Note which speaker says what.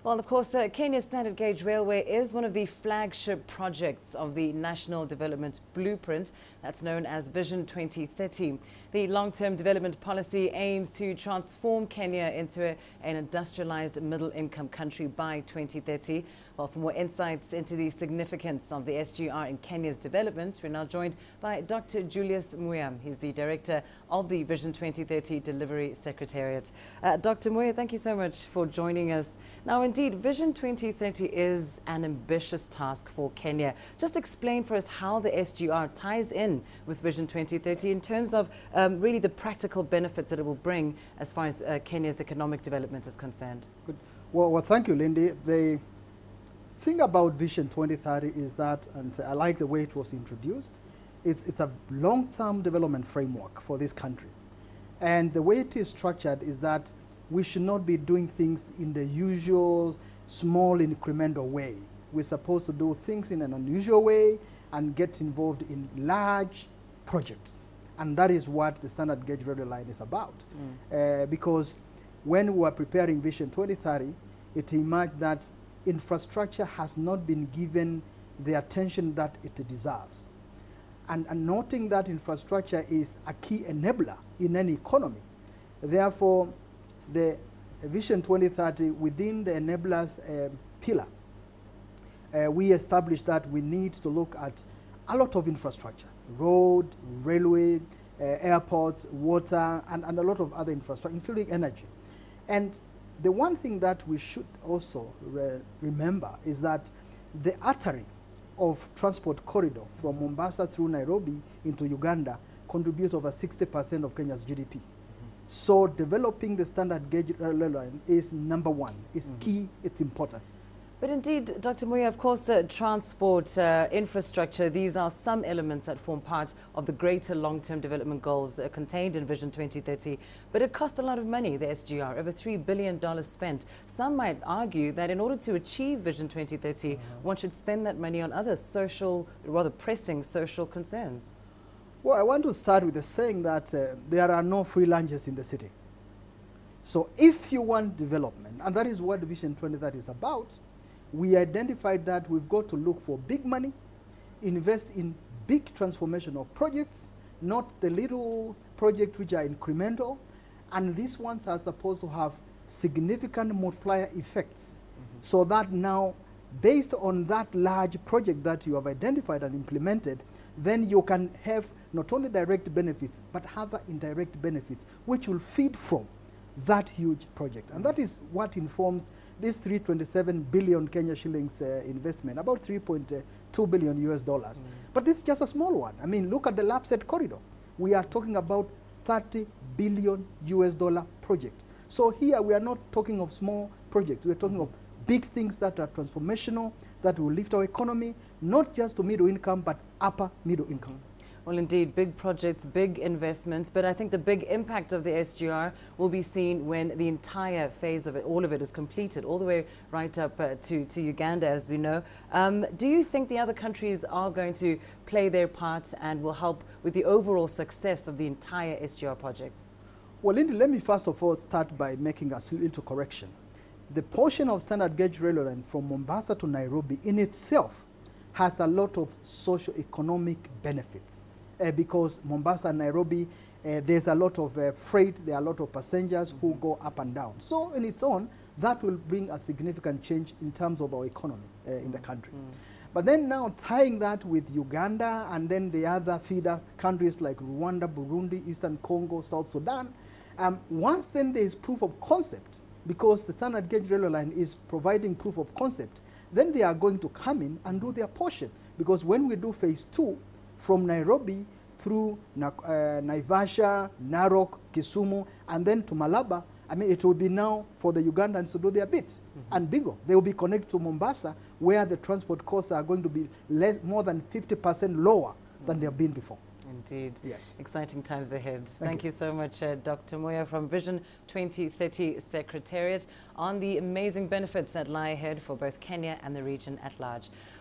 Speaker 1: Well, of course, Kenya's standard gauge railway is one of the flagship projects of the National Development Blueprint that's known as Vision 2030. The long-term development policy aims to transform Kenya into an industrialized middle-income country by 2030. Well, for more insights into the significance of the SGR in Kenya's development, we're now joined by Dr Julius Muia. He's the director of the Vision 2030 Delivery Secretariat. Dr Muia, thank you so much for joining us. Now, indeed, Vision 2030 is an ambitious task for Kenya. Just explain for us how the SGR ties in with Vision 2030 in terms of really the practical benefits that it will bring as far as Kenya's economic development is concerned.
Speaker 2: Good. Well, thank you, Lindy. The thing about Vision 2030 is that, and I like the way it was introduced, it's a long-term development framework for this country. And the way it is structured is that we should not be doing things in the usual small incremental way. We're supposed to do things in an unusual way and get involved in large projects. And that is what the standard gauge railway line is about. Because when we were preparing Vision 2030, it emerged that infrastructure has not been given the attention that it deserves. And noting that infrastructure is a key enabler in any economy. Therefore, the Vision 2030 within the enablers pillar, we established that we need to look at a lot of infrastructure, road, railway, airports, water, and a lot of other infrastructure, including energy. And the one thing that we should also remember is that the artery of transport corridor from Mombasa through Nairobi into Uganda contributes over 60% of Kenya's GDP. So developing the standard gauge railway line is number one. It's key, it's important.
Speaker 1: But indeed, Dr. Muia, of course, transport, infrastructure, these are some elements that form part of the greater long-term development goals contained in Vision 2030. But it costs a lot of money, the SGR, over $3 billion spent. Some might argue that in order to achieve Vision 2030, one should spend that money on other social, rather pressing social concerns.
Speaker 2: Well, I want to start with the saying that there are no free lunches in the city. So if you want development, and that is what Vision 2030 is about, we identified that we've got to look for big money, invest in big transformational projects, not the little projects which are incremental, and these ones are supposed to have significant multiplier effects, so that now, based on that large project that you have identified and implemented, then you can have not only direct benefits, but other indirect benefits, which will feed from that huge project. And that is what informs this 327 billion Kenya shillings investment, about 3.2 billion US dollars. But this is just a small one. I mean, look at the Lapsset corridor. We are talking about 30 billion US dollar project. So here we are not talking of small projects. We are talking of big things that are transformational, that will lift our economy, not just to middle income, but upper middle income.
Speaker 1: Well, indeed, big projects, big investments, but I think the big impact of the SGR will be seen when the entire phase of it, all of it is completed, all the way right up to Uganda, as we know. Do you think the other countries are going to play their part and will help with the overall success of the entire SGR project?
Speaker 2: Well, Lindy, let me first of all start by making a little correction. The portion of standard gauge railway line from Mombasa to Nairobi in itself has a lot of socio-economic benefits. Because Mombasa and Nairobi, there's a lot of freight, there are a lot of passengers who go up and down. So in its own, that will bring a significant change in terms of our economy in the country. But then now tying that with Uganda and then the other feeder countries like Rwanda, Burundi, Eastern Congo, South Sudan, once then there is proof of concept, because the standard gauge railway line is providing proof of concept, then they are going to come in and do their portion. Because when we do phase 2, from Nairobi through Naivasha, Narok, Kisumu, and then to Malaba, I mean, it will be now for the Ugandans to do their bit. And bingo, they will be connected to Mombasa, where the transport costs are going to be more than 50% lower than they have been before.
Speaker 1: Indeed.
Speaker 2: Yes.
Speaker 1: Exciting times ahead.
Speaker 2: Thank
Speaker 1: you so much, Dr. Muia from Vision 2030 Secretariat, on the amazing benefits that lie ahead for both Kenya and the region at large.